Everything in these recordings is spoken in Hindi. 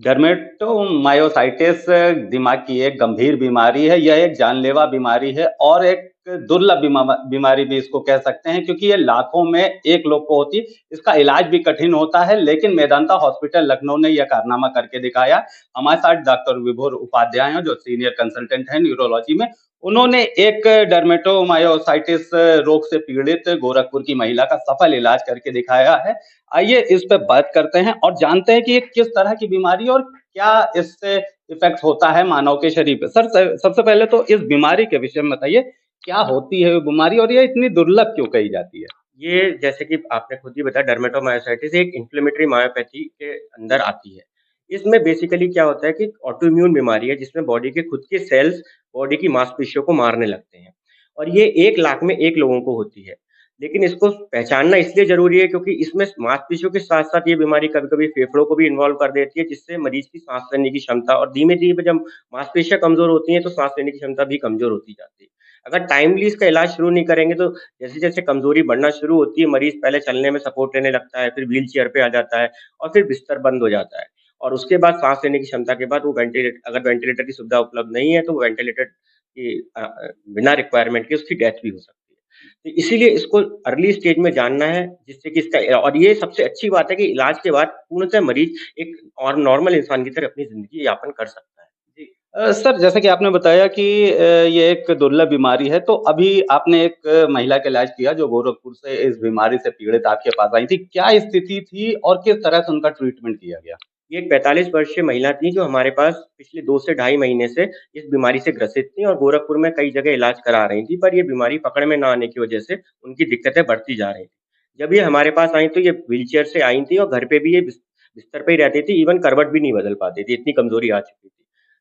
डर्मेटोमायोसाइटिस दिमाग की एक गंभीर बीमारी है। यह एक जानलेवा बीमारी है और एक दुर्लभ बीमारी भी इसको कह सकते हैं, क्योंकि ये लाखों में एक लोग को होती है। इसका इलाज भी कठिन होता है, लेकिन मेदांता हॉस्पिटल लखनऊ ने यह कारनामा करके दिखाया। हमारे साथ डॉक्टर विभोर उपाध्याय हैं, जो सीनियर कंसल्टेंट हैं न्यूरोलॉजी में। उन्होंने एक डर्मेटोमायोसाइटिस रोग से पीड़ित गोरखपुर की महिला का सफल इलाज करके दिखाया है। आइए इस पे बात करते हैं और जानते हैं कि ये किस तरह की बीमारी है और क्या इससे इफेक्ट होता है मानव के शरीर पे। सर, सबसे पहले तो इस बीमारी के विषय में बताइए, क्या होती है ये बीमारी और ये इतनी दुर्लभ क्यों कही जाती है? ये जैसे कि आपने खुद ही बताया, डर्मेटोमायोसाइटिस एक इन्फ्लेमेटरी मायोपैथी के अंदर आती है। इसमें बेसिकली क्या होता है कि ऑटोइम्यून बीमारी है, जिसमें बॉडी के खुद के सेल्स बॉडी की मांसपेशियों को मारने लगते हैं और ये 1 लाख में 1 लोगों को होती है। लेकिन इसको पहचानना इसलिए ज़रूरी है क्योंकि इसमें मांसपेशियों के साथ-साथ ये बीमारी कभी-कभी फेफड़ों को भी इन्वॉल्व कर देती है, जिससे मरीज़ की साँस लेने की क्षमता और धीमे-धीमे जब मांसपेशियाँ कमज़ोर होती हैं, तो साँस लेने की क्षमता भी कमज़ोर होती जाती है। अगर टाइमली इसका इलाज शुरू नहीं करेंगे तो जैसे-जैसे कमज़ोरी बढ़ना शुरू होती है, मरीज़ पहले चलने में सपोर्ट लेने लगता है, फिर व्हीलचेयर पे आ जाता है और फिर बिस्तर बंद हो जाता है। और उसके बाद साँस लेने की क्षमता के बाद वो अगर वेंटिलेटर की सुविधा उपलब्ध नहीं है, तो वो वेंटिलेटर की बिना रिक्वायरमेंट के उसकी डेथ भी हो सकती है। तो इसीलिए इसको अर्ली स्टेज में जानना है, जिससे कि इसका और ये सबसे अच्छी बात है कि इलाज के बाद पूर्णतः मरीज़ एक और नॉर्मल इंसान की तरह अपनी ज़िंदगी यापन कर सकता है। जी। सर, जैसे कि आपने बताया कि ये एक दुर्लभ बीमारी है, तो अभी आपने एक महिला का इलाज किया जो गोरखपुर से इस बीमारी से पीड़ित आपके पास आई थी। क्या स्थिति थी और किस तरह से उनका ट्रीटमेंट किया गया? ये एक 45 वर्षीय महिला थी जो हमारे पास पिछले 2 से ढाई महीने से इस बीमारी से ग्रसित थी और गोरखपुर में कई जगह इलाज करा रही थी, पर ये बीमारी पकड़ में ना आने की वजह से उनकी दिक्कतें बढ़ती जा रही थी। जब ये हमारे पास आई तो ये व्हीलचेयर से आई थी और घर पे भी ये बिस्तर पे ही रहती थी, इवन करवट भी नहीं बदल पाती थी, इतनी कमज़ोरी आ चुकी थी।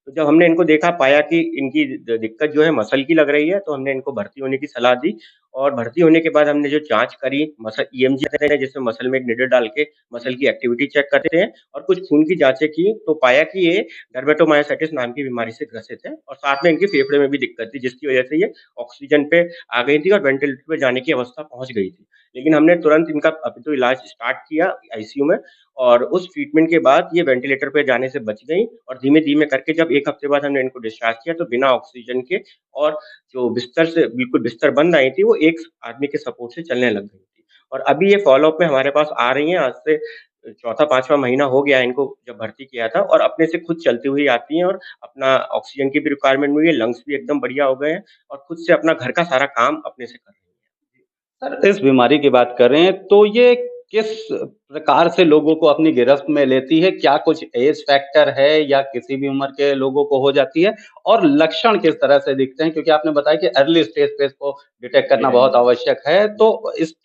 तो जब हमने इनको देखा, पाया कि इनकी दिक्कत जो है मसल की लग रही है, तो हमने इनको भर्ती होने की सलाह दी और भर्ती होने के बाद हमने जो जाँच करी, मसल ईएमजी कहते हैं जिसमें मसल में एक निडल डाल के मसल की एक्टिविटी चेक करते हैं और कुछ खून की जाँचें की, तो पाया कि ये डर्मेटोमायोसाइटिस नाम की बीमारी से ग्रसित है और साथ में इनके फेफड़े में भी दिक्कत थी, जिसकी वजह से ये ऑक्सीजन पे आ गई थी और वेंटिलेटर पे जाने की अवस्था पहुँच गई थी। लेकिन हमने तुरंत इनका अभी तो इलाज स्टार्ट किया आईसीयू में और उस ट्रीटमेंट के बाद ये वेंटिलेटर पे जाने से बच गईं और धीमे-धीमे करके जब 1 हफ्ते बाद हमने इनको डिस्चार्ज किया, तो बिना ऑक्सीजन के और जो बिस्तर से बिल्कुल बिस्तर बंद आई थी, वो एक आदमी के सपोर्ट से चलने लग गई थी। और अभी ये फ़ॉलो-अप में हमारे पास आ रही हैं, आज से चौथा 5वां महीना हो गया है इनको जब भर्ती किया था और अपने से खुद चलती हुई आती हैं और अपना ऑक्सीजन की भी रिक्वायरमेंट हुई है, लंग्स भी एकदम बढ़िया हो गए हैं और खुद से अपना घर का सारा काम अपने से कर रही हैं। सर, इस बीमारी की बात करें तो ये किस प्रकार से लोगों को अपनी गिरफ्त में लेती है? क्या कुछ एज फैक्टर है या किसी भी उम्र के लोगों को हो जाती है? और लक्षण किस तरह से दिखते हैं? क्योंकि आपने बताया कि अर्ली स्टेज पे इसको डिटेक्ट करना बहुत आवश्यक है। तो इस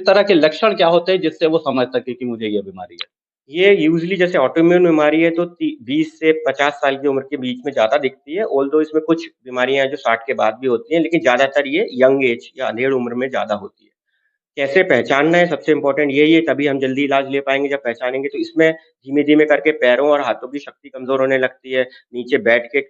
तरह के लक्षण क्या होते हैं जिससे वो समझ सके कि मुझे ये बीमारी है? ये यूज़ुअली जैसे ऑटोइम्यून बीमारी है तो ती 20 से 50 साल की उम्र के बीच में ज़्यादा दिखती है, ऑल्दो इसमें कुछ बीमारियाँ हैं जो 60 के बाद भी होती हैं, लेकिन ज़्यादातर ये यंग एज या अधेड़ उम्र में ज़्यादा होती है। कैसे पहचानना है सबसे इम्पोर्टेंट यही है, तभी हम जल्दी इलाज ले पाएँगे जब पहचानेंगे। तो इसमें धीमे-धीमे करके पैरों और हाथों की शक्ति कमज़ोर होने लगती है, नीचे बैठ के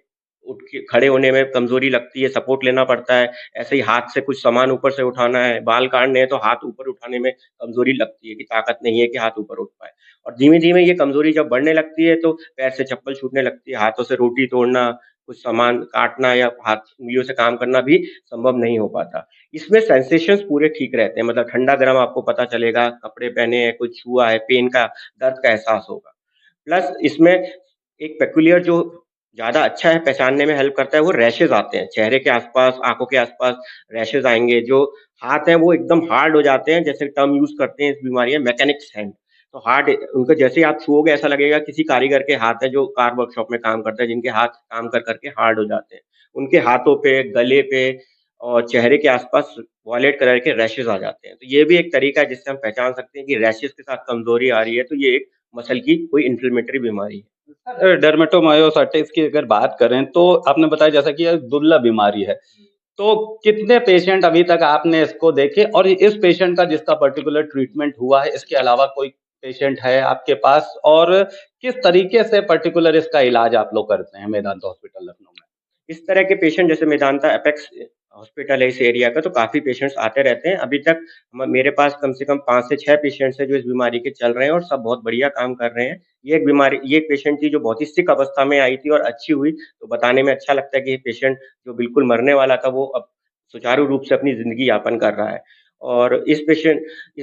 उठ के खड़े होने में कमज़ोरी लगती है, सपोर्ट लेना पड़ता है। ऐसे ही हाथ से कुछ सामान ऊपर से उठाना है, बाल काटने हैं तो हाथ ऊपर उठाने में कमज़ोरी लगती है कि ताकत नहीं है कि हाथ ऊपर उठ पाए। और धीमे-धीमे ये कमज़ोरी जब बढ़ने लगती है तो पैर से चप्पल छूटने लगती है, हाथों से रोटी तोड़ना, कुछ सामान काटना या हाथ उँगलियों से काम करना भी संभव नहीं हो पाता। इसमें सेंसेशंस पूरे ठीक रहते हैं, मतलब ठंडा-गरम आपको पता चलेगा, कपड़े पहने हैं, कुछ छुआ है, पेन का, दर्द का एहसास होगा। प्लस इसमें एक पेक्यूलियर जो ज़्यादा अच्छा है पहचानने में हेल्प करता है, वो रैशेज़ आते हैं। चेहरे के आस-पास, आँखों के आस-पास रैशेज़ आएँगे, जो हाथ हैं वो एकदम हार्ड हो जाते हैं, जैसे टर्म यूज़ करते हैं इस बीमारी में मैकेनिक्स हैंड। तो हार्ड उनको जैसे ही आप छुओगे ऐसा लगेगा किसी कारीगर के हाथ हैं जो कार वर्कशॉप में काम करते हैं, जिनके हाथ काम कर के हार्ड हो जाते हैं। उनके हाथों पे, गले पे और चेहरे के आस-पास वॉयलेट कलर के रैशेज़ आ जाते हैं। तो ये भी एक तरीका है जिससे हम पहचान सकते हैं कि रैशेज़ के साथ कमज़ोरी आ रही है, तो ये एक मसल की कोई इन्फ्लेमेटरी बीमारी है। डर्मेटोमायोसाइटिस की अगर बात करें तो आपने बताया जैसा कि ये दुर्लभ बीमारी है। तो कितने पेशेंट अभी तक आपने इसको देखे और इस पेशेंट का जिसका पर्टिकुलर ट्रीटमेंट हुआ है, इसके अलावा कोई पेशेंट है आपके पास? और किस तरीके से पर्टिकुलर इसका इलाज आप लोग करते हैं मेदांता हॉस्पिटल लखनऊ में? इस तरह के पेशेंट जैसे मेदांता एपेक्स हॉस्पिटल है इस एरिया का, तो काफ़ी पेशेंट्स आते रहते हैं। अभी तक म मेरे पास कम से कम 5 से 6 पेशेंट्स हैं जो इस बीमारी के चल रहे हैं और सब बहुत बढ़िया काम कर रहे हैं। ये एक पेशेंट थी जो बहुत ही सिक अवस्था में आई थी और अच्छी हुई, तो बताने में अच्छा लगता है कि ये पेशेंट जो बिल्कुल मरने वाला था, वो अब सुचारू रूप से अपनी ज़िंदगी यापन कर रहा है। और इस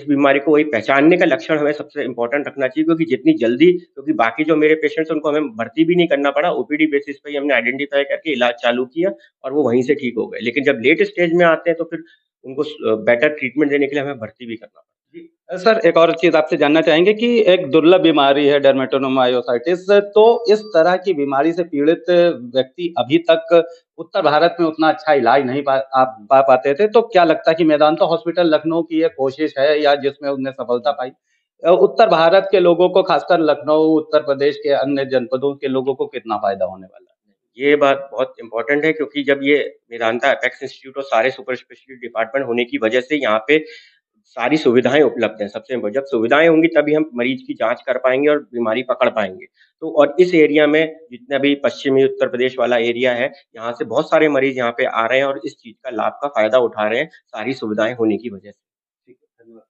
बीमारी को वही पहचानने का लक्षण हमें सबसे इम्पोर्टेंट रखना चाहिए, क्योंकि जितनी जल्दी, क्योंकि बाकी जो मेरे पेशेंट्स हैं उनको हमें भर्ती भी नहीं करना पड़ा, ओपीडी बेसिस पे ही हमने आइडेंटिफ़ाई करके इलाज चालू किया और वो वहीं से ठीक हो गए। लेकिन जब लेट स्टेज में आते हैं तो फिर उनको बेटर ट्रीटमेंट देने के लिए हमें भर्ती भी करना पड़ता है। जी। सर एक और चीज़ आपसे जानना चाहेंगे कि एक दुर्लभ बीमारी है डर्मेटोमायोसाइटिस, तो इस तरह की बीमारी से पीड़ित व्यक्ति अभी तक उत्तर भारत में उतना अच्छा इलाज नहीं पा पाते थे, तो क्या लगता है कि मेदांता हॉस्पिटल लखनऊ की ये कोशिश है या जिसमें उन्हें सफलता पाई, उत्तर भारत के लोगों को, खासकर लखनऊ, उत्तर प्रदेश के अन्य जनपदों के लोगों को कितना फ़ायदा होने वाला है? ये बात बहुत इम्पोर्टेंट है, क्योंकि जब ये मेदांता एपेक्स इंस्टीट्यूट और सारे सुपर स्पेशलिटी डिपार्टमेंट होने की वजह से यहाँ पे सारी सुविधाएँ उपलब्ध हैं। सबसे इम्पोर्टेंट, जब सुविधाएँ होंगी तभी हम मरीज़ की जाँच कर पाएँगे और बीमारी पकड़ पाएँगे। तो और इस एरिया में जितना भी पश्चिमी उत्तर प्रदेश वाला एरिया है, यहाँ से बहुत सारे मरीज़ यहाँ पे आ रहे हैं और इस चीज़ का लाभ का फ़ायदा उठा रहे हैं, सारी सुविधाएँ होने की वजह से। ठीक है, धन्यवाद।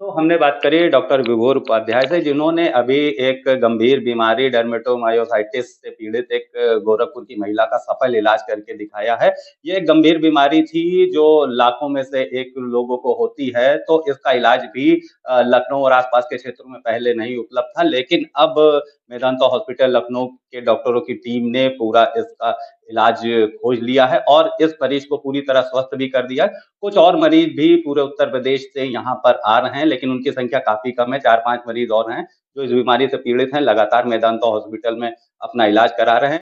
तो हमने बात करी डॉक्टर विभोर उपाध्याय से, जिन्होंने अभी एक गंभीर बीमारी डर्मेटोमायोसाइटिस से पीड़ित एक गोरखपुर की महिला का सफल इलाज करके दिखाया है। ये एक गंभीर बीमारी थी जो लाखों में से एक लोगों को होती है, तो इसका इलाज भी लखनऊ और आसपास के क्षेत्रों में पहले नहीं उपलब्ध था, लेकिन अब मेदांता हॉस्पिटल लखनऊ के डॉक्टरों की टीम ने पूरा इसका इलाज खोज लिया है और इस मरीज को पूरी तरह स्वस्थ भी कर दिया है। कुछ और मरीज भी पूरे उत्तर प्रदेश से यहाँ पर आ रहे हैं, लेकिन उनकी संख्या काफ़ी कम है, 4-5 मरीज और हैं, जो इस बीमारी से पीड़ित हैं, लगातार मेदांता हॉस्पिटल में अपना इलाज करा रहे हैं।